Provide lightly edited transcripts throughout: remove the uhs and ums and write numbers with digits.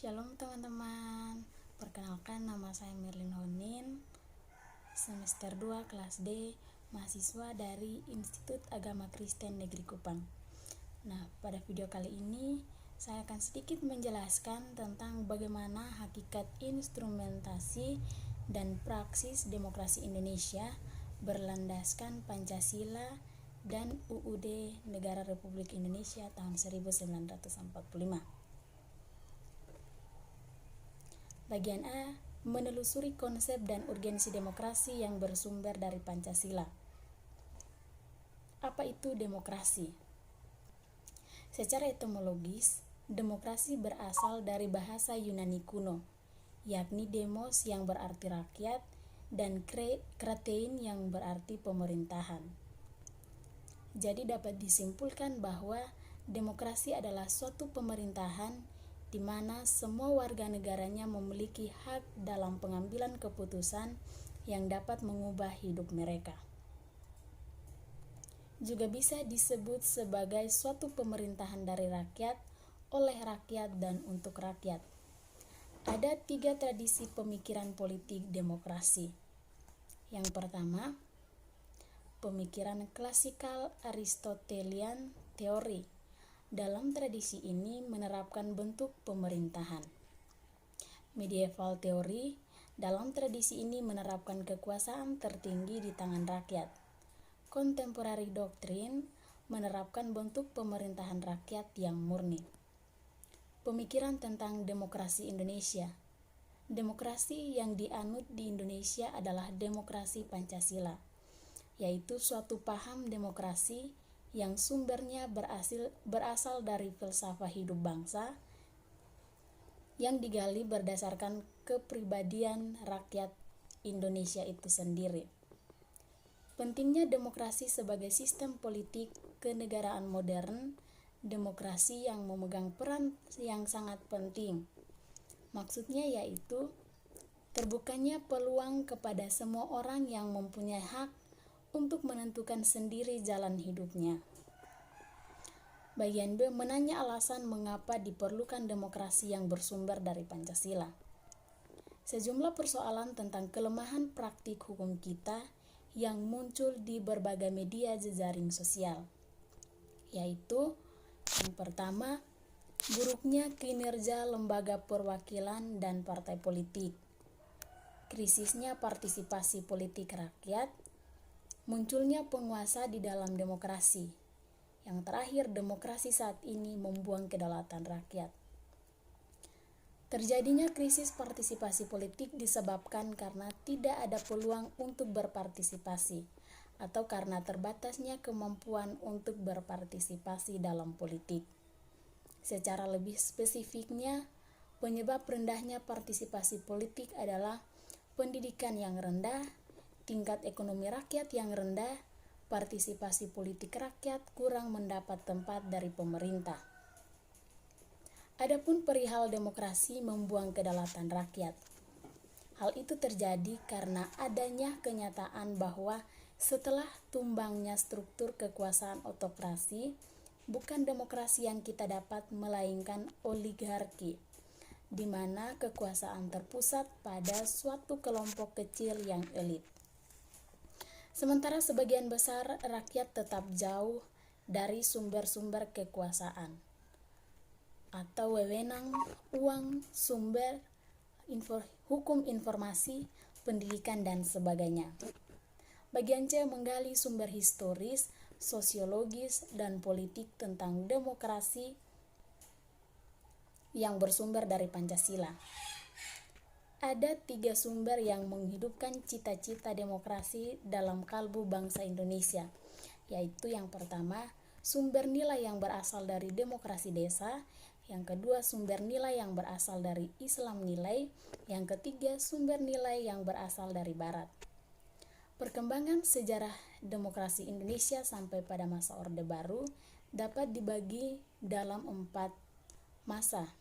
Shalom teman-teman, perkenalkan nama saya Merlin Honin, semester 2 kelas D, mahasiswa dari Institut Agama Kristen Negeri Kupang. Nah, pada video kali ini saya akan sedikit menjelaskan tentang bagaimana hakikat instrumentasi dan praksis demokrasi Indonesia berlandaskan Pancasila dan UUD Negara Republik Indonesia tahun 1945. Bagian A, menelusuri konsep dan urgensi demokrasi yang bersumber dari Pancasila. Apa itu demokrasi? Secara etimologis, demokrasi berasal dari bahasa Yunani kuno, yakni demos yang berarti rakyat dan kratein yang berarti pemerintahan. Jadi dapat disimpulkan bahwa demokrasi adalah suatu pemerintahan di mana semua warga negaranya memiliki hak dalam pengambilan keputusan yang dapat mengubah hidup mereka. Juga bisa disebut sebagai suatu pemerintahan dari rakyat, oleh rakyat, dan untuk rakyat. Ada 3 tradisi pemikiran politik demokrasi. Yang pertama, pemikiran klasikal Aristotelian teori. Dalam tradisi ini menerapkan bentuk pemerintahan. Medieval teori dalam tradisi ini menerapkan kekuasaan tertinggi di tangan rakyat. Contemporary doktrin menerapkan bentuk pemerintahan rakyat yang murni. Pemikiran tentang demokrasi Indonesia. Demokrasi yang dianut di Indonesia adalah demokrasi Pancasila, yaitu suatu paham demokrasi yang sumbernya berasal dari filsafat hidup bangsa yang digali berdasarkan kepribadian rakyat Indonesia itu sendiri. Pentingnya demokrasi sebagai sistem politik kenegaraan modern, demokrasi yang memegang peran yang sangat penting. Maksudnya yaitu terbukanya peluang kepada semua orang yang mempunyai hak untuk menentukan sendiri jalan hidupnya. Bagian B, menanya alasan mengapa diperlukan demokrasi yang bersumber dari Pancasila. Sejumlah persoalan tentang kelemahan praktik hukum kita yang muncul di berbagai media jejaring sosial, yaitu yang pertama, buruknya kinerja lembaga perwakilan dan partai politik, krisisnya partisipasi politik rakyat, munculnya penguasa di dalam demokrasi. Yang terakhir, demokrasi saat ini membuang kedaulatan rakyat. Terjadinya krisis partisipasi politik disebabkan karena tidak ada peluang untuk berpartisipasi atau karena terbatasnya kemampuan untuk berpartisipasi dalam politik. Secara lebih spesifiknya, penyebab rendahnya partisipasi politik adalah pendidikan yang rendah, tingkat ekonomi rakyat yang rendah, partisipasi politik rakyat kurang mendapat tempat dari pemerintah. Adapun perihal demokrasi membuang kedaulatan rakyat. Hal itu terjadi karena adanya kenyataan bahwa setelah tumbangnya struktur kekuasaan otokrasi, bukan demokrasi yang kita dapat melainkan oligarki, di mana kekuasaan terpusat pada suatu kelompok kecil yang elit. Sementara sebagian besar rakyat tetap jauh dari sumber-sumber kekuasaan atau wewenang, uang, sumber, hukum informasi, pendidikan, dan sebagainya. Bagian C, menggali sumber historis, sosiologis, dan politik tentang demokrasi yang bersumber dari Pancasila. Ada 3 sumber yang menghidupkan cita-cita demokrasi dalam kalbu bangsa Indonesia, yaitu yang pertama, sumber nilai yang berasal dari demokrasi desa, yang kedua, sumber nilai yang berasal dari Islam nilai, yang ketiga, sumber nilai yang berasal dari Barat. Perkembangan sejarah demokrasi Indonesia sampai pada masa Orde Baru dapat dibagi dalam 4 masa.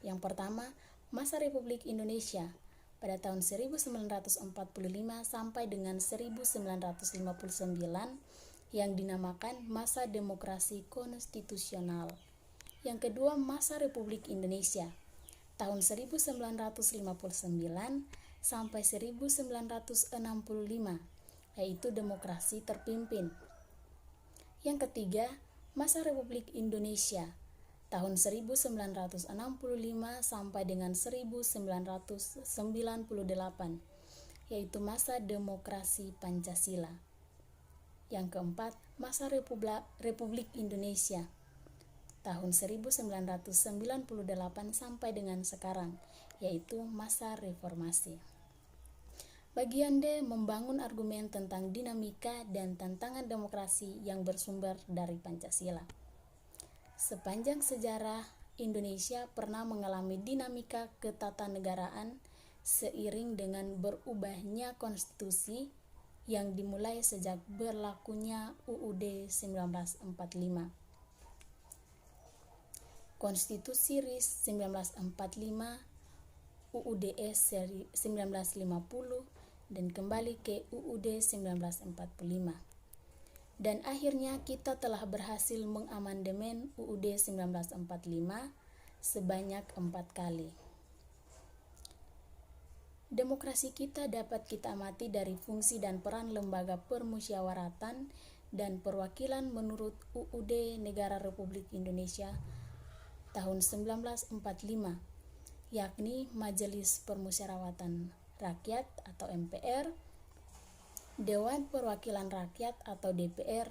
Yang pertama, masa Republik Indonesia pada tahun 1945 sampai dengan 1959 yang dinamakan masa demokrasi konstitusional. Yang kedua, masa Republik Indonesia tahun 1959 sampai 1965, yaitu demokrasi terpimpin. Yang ketiga, masa Republik Indonesia tahun 1965 sampai dengan 1998, yaitu masa demokrasi Pancasila. Yang keempat, masa Republik Indonesia tahun 1998 sampai dengan sekarang, yaitu masa reformasi. Bagian D, membangun argumen tentang dinamika dan tantangan demokrasi yang bersumber dari Pancasila. Sepanjang sejarah, Indonesia pernah mengalami dinamika ketatanegaraan seiring dengan berubahnya konstitusi yang dimulai sejak berlakunya UUD 1945. Konstitusi RIS 1945, UUD 1950, dan kembali ke UUD 1945. Dan akhirnya kita telah berhasil mengamandemen UUD 1945 sebanyak 4 kali. Demokrasi kita dapat kita amati dari fungsi dan peran lembaga permusyawaratan dan perwakilan menurut UUD Negara Republik Indonesia tahun 1945, yakni Majelis Permusyawaratan Rakyat atau MPR, Dewan Perwakilan Rakyat atau DPR,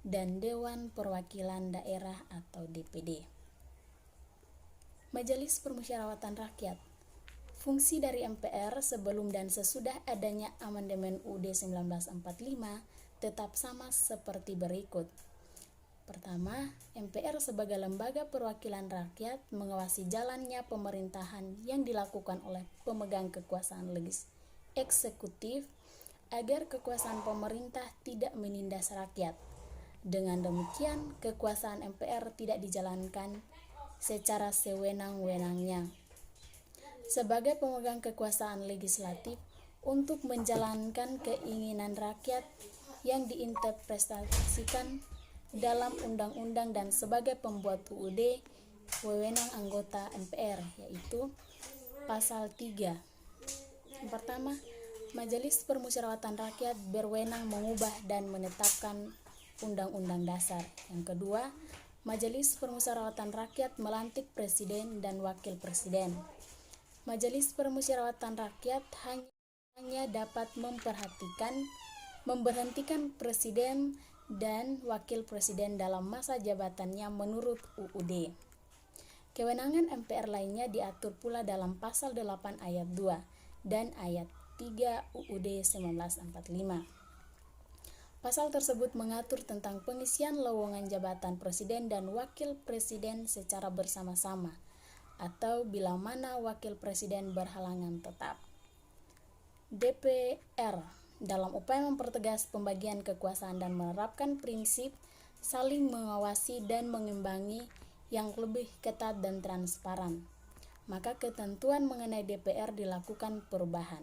dan Dewan Perwakilan Daerah atau DPD. Majelis Permusyawaratan Rakyat. Fungsi dari MPR sebelum dan sesudah adanya amandemen UUD 1945 tetap sama seperti berikut. Pertama, MPR sebagai lembaga perwakilan rakyat mengawasi jalannya pemerintahan yang dilakukan oleh pemegang kekuasaan eksekutif agar kekuasaan pemerintah tidak menindas rakyat. Dengan demikian, kekuasaan MPR tidak dijalankan secara sewenang-wenangnya sebagai pemegang kekuasaan legislatif untuk menjalankan keinginan rakyat yang diinterpretasikan dalam undang-undang dan sebagai pembuat UUD wewenang anggota MPR, yaitu pasal 3. Yang pertama, Majelis Permusyawaratan Rakyat berwenang mengubah dan menetapkan undang-undang dasar. Yang kedua, Majelis Permusyawaratan Rakyat melantik presiden dan wakil presiden. Majelis Permusyawaratan Rakyat hanya dapat memberhentikan presiden dan wakil presiden dalam masa jabatannya menurut UUD. Kewenangan MPR lainnya diatur pula dalam pasal 8 ayat 2 dan ayat 3 UUD 1945. Pasal tersebut mengatur tentang pengisian lowongan jabatan presiden dan wakil presiden secara bersama-sama, atau bila mana wakil presiden berhalangan tetap. DPR dalam upaya mempertegas pembagian kekuasaan dan menerapkan prinsip saling mengawasi dan mengimbangi yang lebih ketat dan transparan, maka ketentuan mengenai DPR dilakukan perubahan.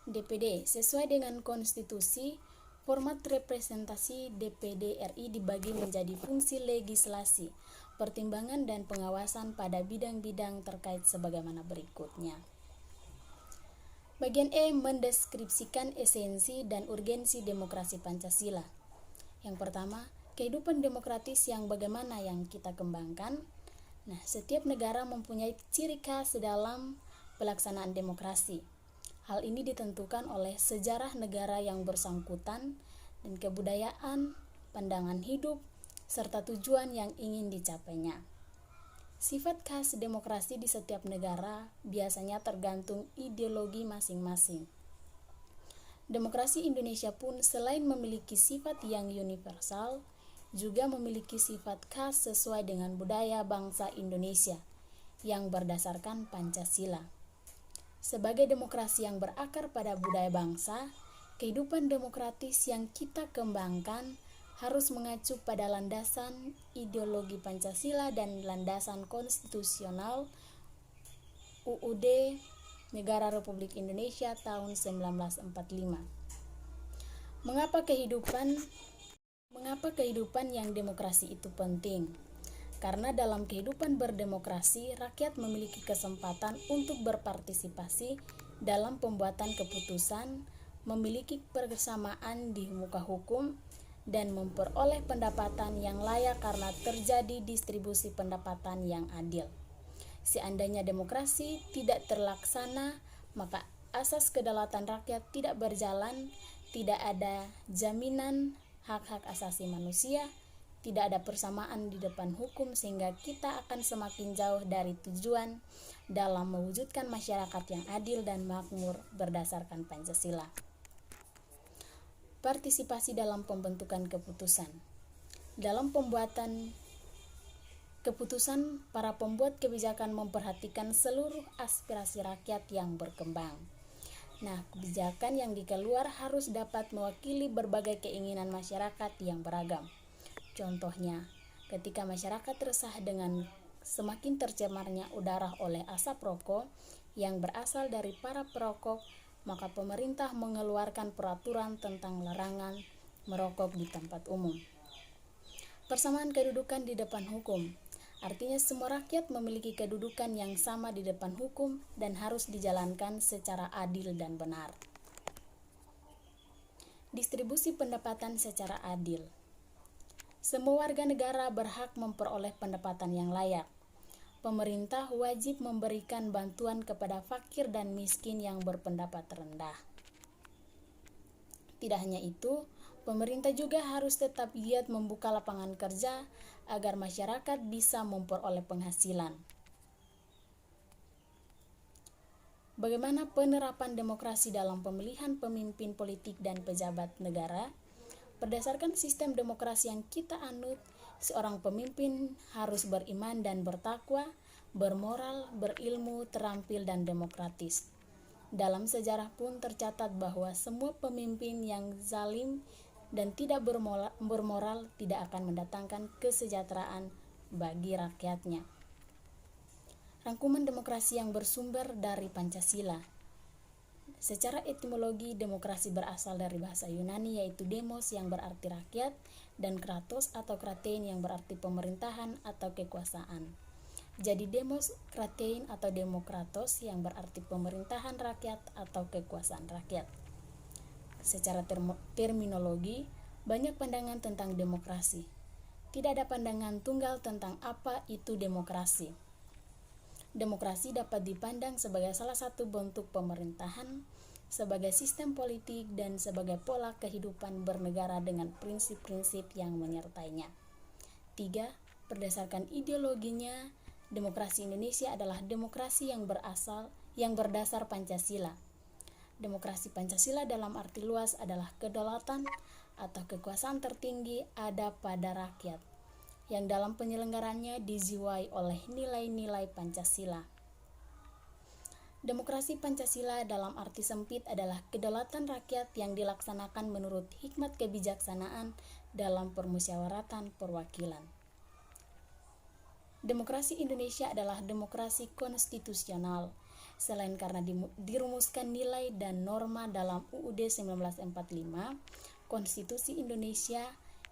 DPD sesuai dengan konstitusi, format representasi DPD RI dibagi menjadi fungsi legislasi, pertimbangan dan pengawasan pada bidang-bidang terkait sebagaimana berikutnya. Bagian E mendeskripsikan esensi dan urgensi demokrasi Pancasila. Yang pertama, kehidupan demokratis yang bagaimana yang kita kembangkan. Nah, setiap negara mempunyai ciri khas dalam pelaksanaan demokrasi. Hal ini ditentukan oleh sejarah negara yang bersangkutan dan kebudayaan, pandangan hidup, serta tujuan yang ingin dicapainya. Sifat khas demokrasi di setiap negara biasanya tergantung ideologi masing-masing. Demokrasi Indonesia pun selain memiliki sifat yang universal, juga memiliki sifat khas sesuai dengan budaya bangsa Indonesia yang berdasarkan Pancasila. Sebagai demokrasi yang berakar pada budaya bangsa, kehidupan demokratis yang kita kembangkan harus mengacu pada landasan ideologi Pancasila dan landasan konstitusional UUD Negara Republik Indonesia tahun 1945. Mengapa kehidupan yang demokrasi itu penting? Karena dalam kehidupan berdemokrasi, rakyat memiliki kesempatan untuk berpartisipasi dalam pembuatan keputusan, memiliki persamaan di muka hukum, dan memperoleh pendapatan yang layak karena terjadi distribusi pendapatan yang adil. Seandainya demokrasi tidak terlaksana, maka asas kedaulatan rakyat tidak berjalan, tidak ada jaminan hak-hak asasi manusia, tidak ada persamaan di depan hukum, sehingga kita akan semakin jauh dari tujuan dalam mewujudkan masyarakat yang adil dan makmur berdasarkan Pancasila. Partisipasi dalam pembentukan keputusan. Dalam pembuatan keputusan, para pembuat kebijakan memperhatikan seluruh aspirasi rakyat yang berkembang. Nah, kebijakan yang dikeluar harus dapat mewakili berbagai keinginan masyarakat yang beragam. Contohnya, ketika masyarakat resah dengan semakin tercemarnya udara oleh asap rokok yang berasal dari para perokok, maka pemerintah mengeluarkan peraturan tentang larangan merokok di tempat umum. Persamaan kedudukan di depan hukum, artinya semua rakyat memiliki kedudukan yang sama di depan hukum dan harus dijalankan secara adil dan benar. Distribusi pendapatan secara adil. Semua warga negara berhak memperoleh pendapatan yang layak. Pemerintah wajib memberikan bantuan kepada fakir dan miskin yang berpendapat rendah. Tidak hanya itu, pemerintah juga harus tetap giat membuka lapangan kerja agar masyarakat bisa memperoleh penghasilan. Bagaimana penerapan demokrasi dalam pemilihan pemimpin politik dan pejabat negara? Berdasarkan sistem demokrasi yang kita anut, seorang pemimpin harus beriman dan bertakwa, bermoral, berilmu, terampil, dan demokratis. Dalam sejarah pun tercatat bahwa semua pemimpin yang zalim dan tidak bermoral tidak akan mendatangkan kesejahteraan bagi rakyatnya. Rangkuman demokrasi yang bersumber dari Pancasila. Secara etimologi, demokrasi berasal dari bahasa Yunani yaitu demos yang berarti rakyat dan kratos atau kratein yang berarti pemerintahan atau kekuasaan. Jadi demos kratein atau demokratos yang berarti pemerintahan rakyat atau kekuasaan rakyat. Secara terminologi, banyak pandangan tentang demokrasi. Tidak ada pandangan tunggal tentang apa itu demokrasi. Demokrasi dapat dipandang sebagai salah satu bentuk pemerintahan, sebagai sistem politik, dan sebagai pola kehidupan bernegara dengan prinsip-prinsip yang menyertainya. 3. Berdasarkan ideologinya, demokrasi Indonesia adalah demokrasi yang berdasar Pancasila. Demokrasi Pancasila dalam arti luas adalah kedaulatan atau kekuasaan tertinggi ada pada rakyat, yang dalam penyelenggarannya dijiwai oleh nilai-nilai Pancasila. Demokrasi Pancasila dalam arti sempit adalah kedaulatan rakyat yang dilaksanakan menurut hikmat kebijaksanaan dalam permusyawaratan perwakilan. Demokrasi Indonesia adalah demokrasi konstitusional, selain karena dirumuskan nilai dan norma dalam UUD 1945, Konstitusi Indonesia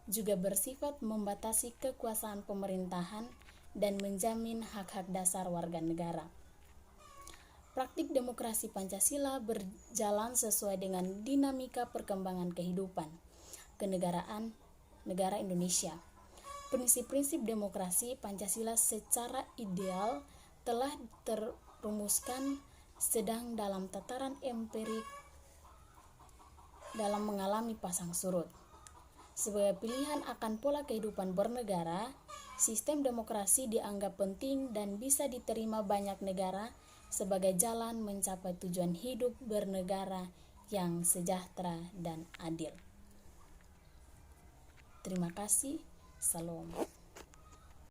juga bersifat membatasi kekuasaan pemerintahan dan menjamin hak-hak dasar warga negara. Praktik demokrasi Pancasila berjalan sesuai dengan dinamika perkembangan kehidupan kenegaraan negara Indonesia. Prinsip-prinsip demokrasi Pancasila secara ideal telah terumuskan, sedang dalam tataran empirik dalam mengalami pasang surut. Sebagai pilihan akan pola kehidupan bernegara, sistem demokrasi dianggap penting dan bisa diterima banyak negara sebagai jalan mencapai tujuan hidup bernegara yang sejahtera dan adil. Terima kasih. Salam.